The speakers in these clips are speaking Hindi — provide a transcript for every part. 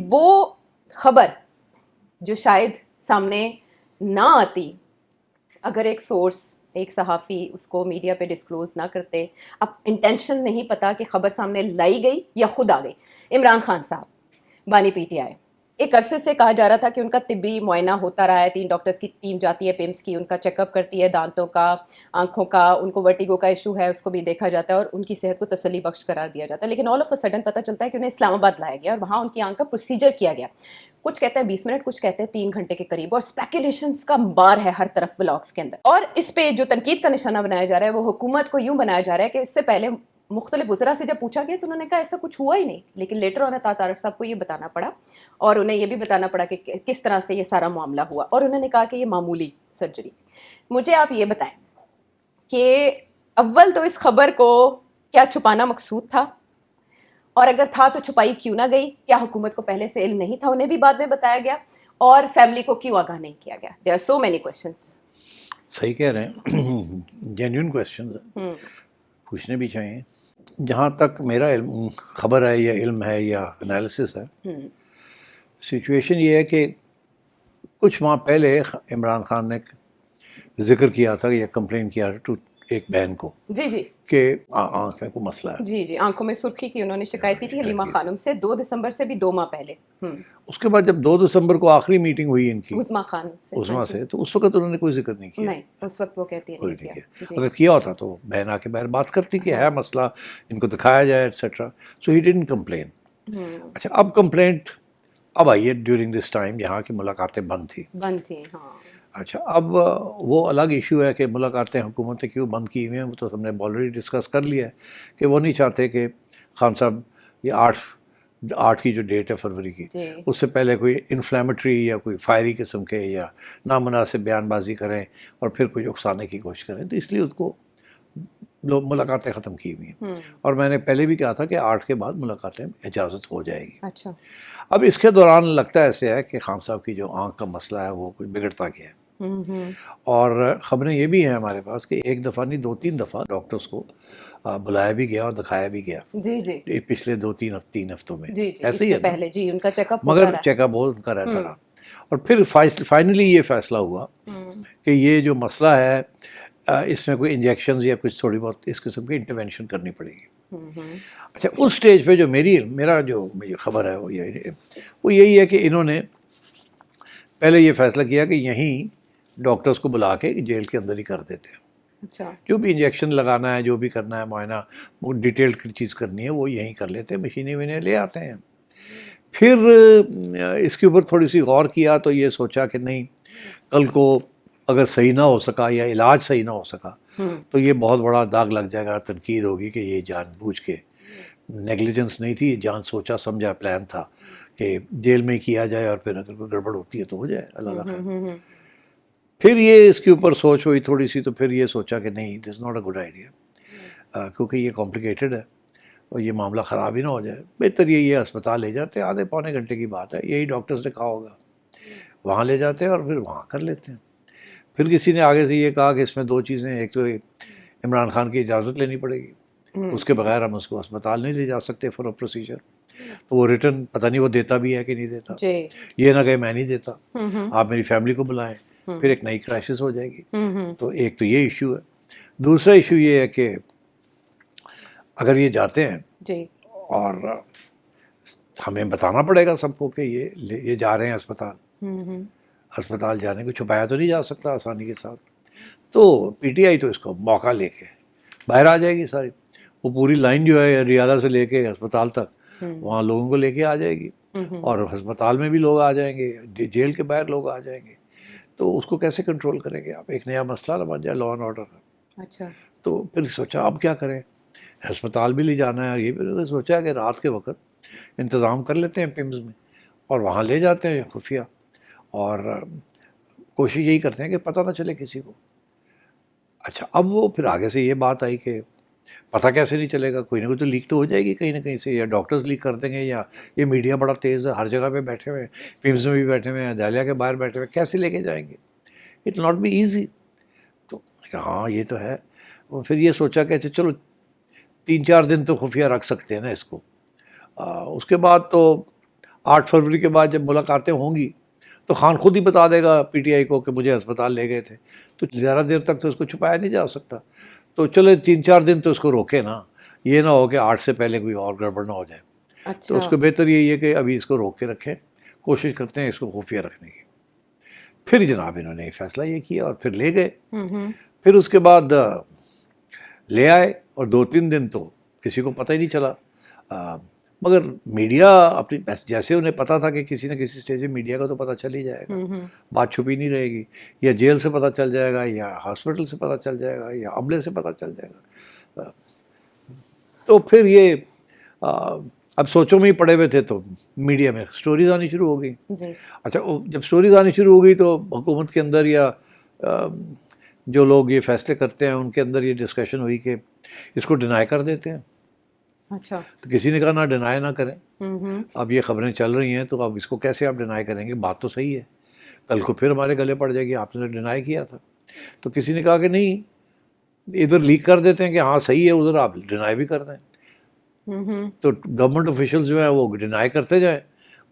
वो खबर जो शायद सामने ना आती अगर एक सोर्स, एक सहाफ़ी उसको मीडिया पे डिस्क्लोज ना करते। अब इंटेंशन नहीं पता कि खबर सामने लाई गई या खुद आ गई। इमरान खान साहब बानी पीटीआई, एक अरसे से कहा जा रहा था कि उनका तिब्बी मुआयना होता रहा है, 3 डॉक्टर्स की टीम जाती है पिम्स की, उनका चेकअप करती है, दांतों का, आंखों का, उनको वर्टिगो का इशू है उसको भी देखा जाता है और उनकी सेहत को तसल्ली बख्श करार दिया जाता है। लेकिन ऑल ऑफ अ सडन पता चलता है कि उन्हें इस्लामाबाद लाया गया और वहाँ उनकी आंख का प्रोसीजर किया गया। कुछ कहते हैं 20 मिनट, कुछ कहते हैं 3 घंटे के करीब, और स्पेकुलेशंस का अंबार है हर तरफ व्लॉग्स के अंदर। और इस पे जो तनकीद का निशाना बनाया जा रहा है वो हुकूमत को यूं बनाया जा रहा है कि इससे पहले मुख्तलिफ वज़रा से जब पूछा गया तो उन्होंने कहा ऐसा कुछ हुआ ही नहीं, लेकिन लेटर ऑन तारक साहब को ये बताना पड़ा और उन्हें ये भी बताना पड़ा कि किस तरह से ये सारा मामला हुआ, और उन्होंने कहा कि ये मामूली सर्जरी। मुझे आप ये बताएं कि अव्वल तो इस खबर को क्या छुपाना मकसूद था, और अगर था तो छुपाई क्यों ना गई? क्या हुकूमत को पहले से इल्म नहीं था, उन्हें भी बाद में बताया गया, और फैमिली को क्यों आगाह नहीं किया गया? There are so many questions. सही कह रहे हैं, जेन्युइन क्वेश्चन पूछने भी चाहिए। जहाँ तक मेरा इल्म, खबर है या इल्म है या एनालिसिस है, सिचुएशन ये है कि कुछ माह पहले इमरान खान ने जिक्र किया था या कंप्लेन किया टू एक बहन को जी जी कि आँख में कोई मसला है। जी जी, आंखों में सुर्खी की उन्होंने शिकायत की थी हलीमा खानम से 2 दिसंबर से भी 2 माह पहले। उसके बाद जब 2 दिसंबर को आखिरी मीटिंग हुई इनकी उस्मा खान से, उस्मा हाँ से, तो उस वक्त उन्होंने कोई जिक्र नहीं किया। नहीं, उस वक्त वो कहती है कोई नहीं नहीं किया किया। जी। अगर किया होता तो बहन आके बाहर बात करती कि है मसला, इनको दिखाया जाए etcetera. So he didn't complain. अच्छा, अब कंप्लेंट अब आई है ड्यूरिंग दिस टाइम, यहाँ की मुलाकातें बंद थी। हाँ। अच्छा, अब वो अलग इशू है कि मुलाकातें हुकूमत ने क्यों बंद की हुई हैं, वो तो हमने ऑलरेडी डिस्कस कर लिया है कि वो नहीं चाहते कि खान साहब ये 8 की जो डेट है फरवरी की, उससे पहले कोई इन्फ्लेमेटरी या कोई फायरी किस्म के या नामुनासिब बयानबाजी करें और फिर कोई उकसाने की कोशिश करें, तो इसलिए उसको लोग मुलाकातें ख़त्म की हुई हैं। और मैंने पहले भी कहा था कि 8 के बाद मुलाकातें इजाज़त हो जाएगी। अच्छा। अब इसके दौरान लगता ऐसे है कि खान साहब की जो आँख का मसला है वो कुछ बिगड़ता गया है। और ख़बरें ये भी हैं हमारे पास कि एक दफ़ा नहीं 2-3 दफ़ा डॉक्टर्स को बुलाया भी गया और दिखाया भी गया जी जी पिछले 3 हफ्तों में। जी जी, ऐसे ही है पहले जी उनका चेकअप मगर चेकअप हो उनका रहता रहा। और फिर फाइनली ये फैसला हुआ कि ये जो मसला है इसमें कोई इंजेक्शन या कुछ थोड़ी बहुत इस किस्म की इंटरवेंशन करनी पड़ेगी। अच्छा, उस स्टेज पे जो मेरा जो मुझे खबर है वो यही है कि इन्होंने पहले ये फैसला किया कि यहीं डॉक्टर्स को बुला के जेल के अंदर ही कर देते हैं। अच्छा। जो भी इंजेक्शन लगाना है, जो भी करना है, मुआयना, वो डिटेल्ड चीज़ करनी है वो यहीं कर लेते हैं, मशीनें वशीनें ले आते हैं। फिर इसके ऊपर थोड़ी सी गौर किया तो ये सोचा कि नहीं, कल को अगर सही ना हो सका या इलाज सही ना हो सका तो ये बहुत बड़ा दाग लग जाएगा, तनकीद होगी कि ये जानबूझ के नेग्लिजेंस नहीं थी, जान सोचा समझा प्लान था कि जेल में किया जाए और फिर अगर कोई गड़बड़ होती है तो हो जाए, अल्लाह खैर। फिर ये इसके ऊपर सोच हुई थोड़ी सी, तो फिर ये सोचा कि नहीं, this not a good idea, क्योंकि ये कॉम्प्लिकेटेड है और ये मामला ख़राब ही ना हो जाए। बेहतर ये अस्पताल ले जाते हैं, आधे पौने घंटे की बात है, यही डॉक्टर्स ने कहा होगा, वहाँ ले जाते हैं और फिर वहाँ कर लेते हैं। फिर किसी ने आगे से ये कहा कि इसमें 2 चीज़ें, एक तो इमरान खान की इजाज़त लेनी पड़ेगी, उसके बगैर हम उसको अस्पताल नहीं ले जा सकते फॉर अ प्रोसीजर। तो वो रिटर्न पता नहीं वो देता भी है कि नहीं देता, ये ना कहे मैं नहीं देता, आप मेरी फैमिली को बुलाएं, फिर एक नई क्राइसिस हो जाएगी। तो एक तो ये इशू है। दूसरा इशू ये है कि अगर ये जाते हैं जी, और हमें बताना पड़ेगा सबको कि ये जा रहे हैं अस्पताल। अस्पताल जाने को छुपाया तो नहीं जा सकता आसानी के साथ। तो पीटीआई तो इसको मौका लेके बाहर आ जाएगी सारी, वो पूरी लाइन जो है रियादा से लेके अस्पताल तक वहाँ लोगों को लेके आ जाएगी और अस्पताल में भी लोग आ जाएंगे, जेल के बाहर लोग आ जाएंगे। तो उसको कैसे कंट्रोल करेंगे आप? एक नया मसला ना बन जाए लॉ एंड ऑर्डर का। अच्छा। तो फिर सोचा अब क्या करें, अस्पताल भी ले जाना है और ये भी सोचा कि रात के वक्त इंतज़ाम कर लेते हैं पिम्स में और वहाँ ले जाते हैं खुफिया, और कोशिश यही करते हैं कि पता ना चले किसी को। अच्छा, अब वो फिर आगे से ये बात आई कि पता कैसे नहीं चलेगा, कोई ना कोई तो लीक तो हो जाएगी कहीं ना कहीं से, या डॉक्टर्स लीक कर देंगे, या ये मीडिया बड़ा तेज़ है, हर जगह पे बैठे हुए हैं, पिम्स में भी बैठे हुए हैं, जालिया के बाहर बैठे हुए हैं, कैसे लेके जाएंगे, इट नॉट बी ईजी। तो हाँ ये तो है। और फिर ये सोचा कि अच्छा चलो 3-4 दिन तो खुफिया रख सकते हैं ना इसको। उसके बाद तो 8 फरवरी के बाद जब मुलाकातें होंगी तो खान खुद ही बता देगा पीटीआई को कि मुझे अस्पताल ले गए थे, तो ज़्यादा देर तक तो उसको छुपाया नहीं जा सकता। तो चले 3-4 दिन तो उसको रोके ना, ये ना हो कि 8 से पहले कोई और गड़बड़ ना हो जाए। अच्छा। तो उसको बेहतर यही है कि अभी इसको रोक के रखें, कोशिश करते हैं इसको खुफिया रखने की। फिर जनाब इन्होंने फैसला ये किया और फिर ले गए। फिर उसके बाद ले आए और 2-3 दिन तो किसी को पता ही नहीं चला। मगर मीडिया अपनी जैसे उन्हें पता था कि किसी न किसी स्टेज में मीडिया का तो पता चल ही जाएगा, बात छुपी नहीं रहेगी, या जेल से पता चल जाएगा, या हॉस्पिटल से पता चल जाएगा, या अमले से पता चल जाएगा। तो फिर ये अब सोचों में ही पड़े हुए थे तो मीडिया में स्टोरीज आनी शुरू हो गई। अच्छा, जब स्टोरीज आनी शुरू हो गई तो हुकूमत के अंदर या जो लोग ये फैसले करते हैं उनके अंदर ये डिस्कशन हुई कि इसको डिनाई कर देते हैं। अच्छा। तो किसी ने कहा ना डिनाई ना करें, अब ये खबरें चल रही हैं तो अब इसको कैसे आप डिनाई करेंगे, बात तो सही है, कल को फिर हमारे गले पड़ जाएगी आपने डिनाई किया था। तो किसी ने कहा कि नहीं, इधर लीक कर देते हैं कि हाँ सही है, उधर आप डिनाई भी कर दें। तो गवर्नमेंट ऑफिशियल्स जो है वो डिनाई करते जाएं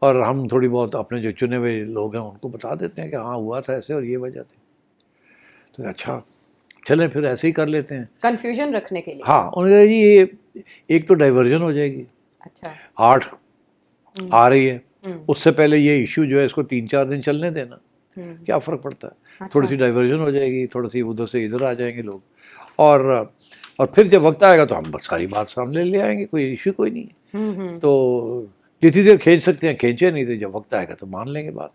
और हम थोड़ी बहुत अपने जो चुने हुए लोग हैं उनको बता देते हैं कि हाँ हुआ था ऐसे और ये वजह थी। तो अच्छा चलें फिर ऐसे ही कर लेते हैं, कंफ्यूजन रखने के लिए। हाँ, उन्होंने कहा जी ये एक तो डाइवर्जन हो जाएगी। अच्छा। 8 आ रही है, उससे पहले ये इशू जो है इसको 3-4 दिन चलने देना, क्या फ़र्क पड़ता है। अच्छा। थोड़ी सी डाइवर्जन हो जाएगी, थोड़ी सी उधर से इधर आ जाएंगे लोग, और फिर जब वक्त आएगा तो हम सारी बात सामने ले आएंगे, कोई इशू कोई नहीं है। तो जितनी देर खींच सकते हैं खींचे, नहीं तो जब वक्त आएगा तो मान लेंगे बात।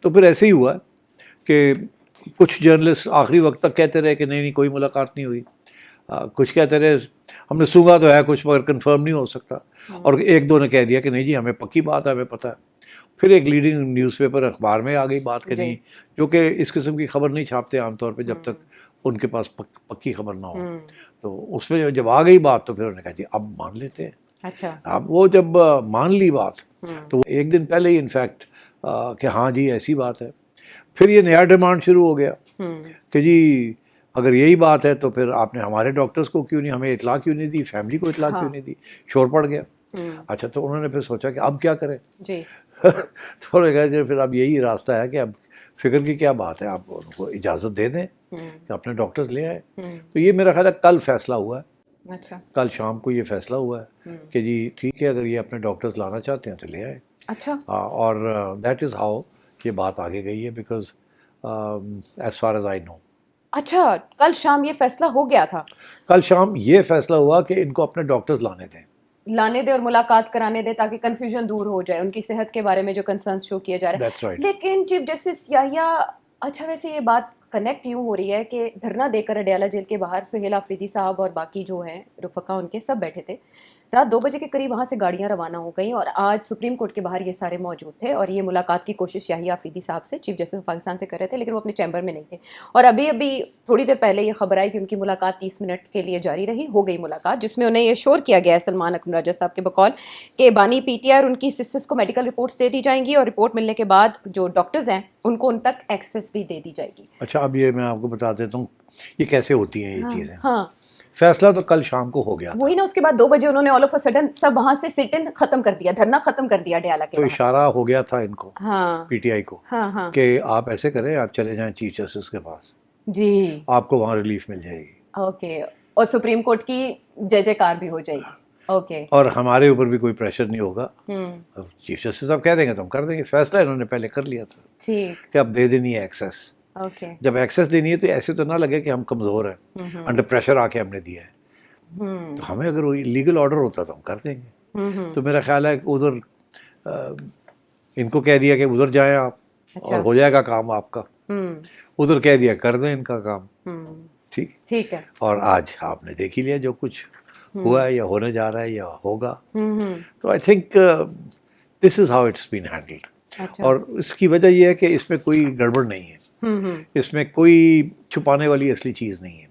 तो फिर ऐसे ही हुआ कि कुछ जर्नलिस्ट आखिरी वक्त तक कहते रहे कि नहीं कोई मुलाकात नहीं हुई, कुछ कहते रहे हमने सुना तो है कुछ मगर कंफर्म नहीं हो सकता, और एक दो ने कह दिया कि नहीं जी हमें पक्की बात है, हमें पता है। फिर एक लीडिंग न्यूज़पेपर अखबार में आ गई बात कि नहीं, जो कि इस किस्म की खबर नहीं छापते आमतौर पे जब तक उनके पास पक्की खबर ना हो। तो उसमें जब आ गई बात तो फिर उन्होंने कहा जी अब मान लेते हैं। अच्छा। अब वो जब मान ली बात तो एक दिन पहले ही इनफैक्ट कि हाँ जी ऐसी बात है, फिर ये नया डिमांड शुरू हो गया कि जी अगर यही बात है तो फिर आपने हमारे डॉक्टर्स को क्यों नहीं, हमें इतला क्यों नहीं दी, फैमिली को इतला क्यों नहीं दी, शोर पड़ गया। अच्छा, तो उन्होंने फिर सोचा कि अब क्या करें जी। तो उन्होंने कहा फिर अब यही रास्ता है कि अब फिक्र की क्या बात है, आप उनको इजाज़त दे दें कि अपने डॉक्टर्स ले आए। तो ये मेरा ख्याल है कल फैसला हुआ है। अच्छा। कल शाम को ये फैसला हुआ है कि जी ठीक है, अगर ये अपने डॉक्टर्स लाना चाहते हैं तो ले आए। अच्छा। और दैट इज़ हाउ ये बात आगे गई है, because as far as I know. अच्छा, कल शाम ये फैसला हो गया था? कल शाम ये फैसला हुआ कि इनको अपने डॉक्टर्स लाने दें और मुलाकात कराने दें ताकि कंफ्यूजन दूर हो जाए, उनकी सेहत के बारे में जो कंसर्न्स शो किए जा रहे हैं। That's right. लेकिन चीफ जस्टिस याहिया, अच्छा वैसे ये बात कनेक्ट यूँ हो रही है कि धरना देकर अडयाला जेल के बाहर सुहेल आफरीदी साहब और बाकी जो हैं रुफका उनके सब बैठे थे। रात 2 बजे के करीब वहाँ से गाड़ियाँ रवाना हो गई और आज सुप्रीम कोर्ट के बाहर ये सारे मौजूद थे और ये मुलाकात की कोशिश याहिया आफरीदी साहब से, चीफ जस्टिस ऑफ पाकिस्तान से कर रहे थे, लेकिन वो अपने चैम्बर में नहीं थे। और अभी थोड़ी देर पहले ये खबर आई कि उनकी मुलाकात 30 मिनट के लिए जारी रही, हो गई मुलाकात, जिसमें उन्हें ये श्योर किया गया है सलमान अकरम राजा साहब के बकौल कि बानी पीटीआई और उनकी सिस्टर्स को मेडिकल रिपोर्ट्स दे दी जाएंगी और रिपोर्ट मिलने के बाद जो डॉक्टर्स हैं उनको उन तक एक्सेस भी दे दी जाएगी। अच्छा, अब ये मैं आपको बता देता हूँ ये कैसे होती हैं ये चीज़ें। हाँ, फैसला तो कल शाम को हो गया था। वही ना, उसके बाद 2 बजे उन्होंने ऑल ऑफ अ सडन सब वहां से सिट इन खत्म कर दिया, धरना खत्म कर दिया अडयाला के। तो इशारा हो गया था इनको, हाँ, पीटीआई को, हाँ, कि आप ऐसे करें, आप चले जाएं चीफ जस्टिस के पास जी, आपको वहाँ रिलीफ मिल जाएगी। ओके, और सुप्रीम कोर्ट की जय जयकार भी हो जाएगी। ओके, और हमारे ऊपर भी कोई प्रेशर नहीं होगा। चीफ जस्टिस साहब कह देंगे तो हम कर देंगे। फैसला इन्होंने पहले कर लिया था ठीक कि अब दे देनी है एक्सेस। ओके, जब एक्सेस देनी है तो ऐसे तो ना लगे कि हम कमज़ोर हैं, अंडर प्रेशर आके हमने दिया है। तो हमें अगर लीगल ऑर्डर होता तो हम कर देंगे। तो मेरा ख्याल है कि उधर इनको कह दिया कि उधर जाएं आप, और हो जाएगा काम आपका। उधर कह दिया कर दें इनका काम। ठीक है। और आज आपने देख ही लिया जो कुछ हुआ है या होने जा रहा है या होगा। तो I think this is how it's been handled. और इसकी वजह यह है कि इसमें कोई गड़बड़ नहीं है, इसमें कोई छुपाने वाली असली चीज़ नहीं है।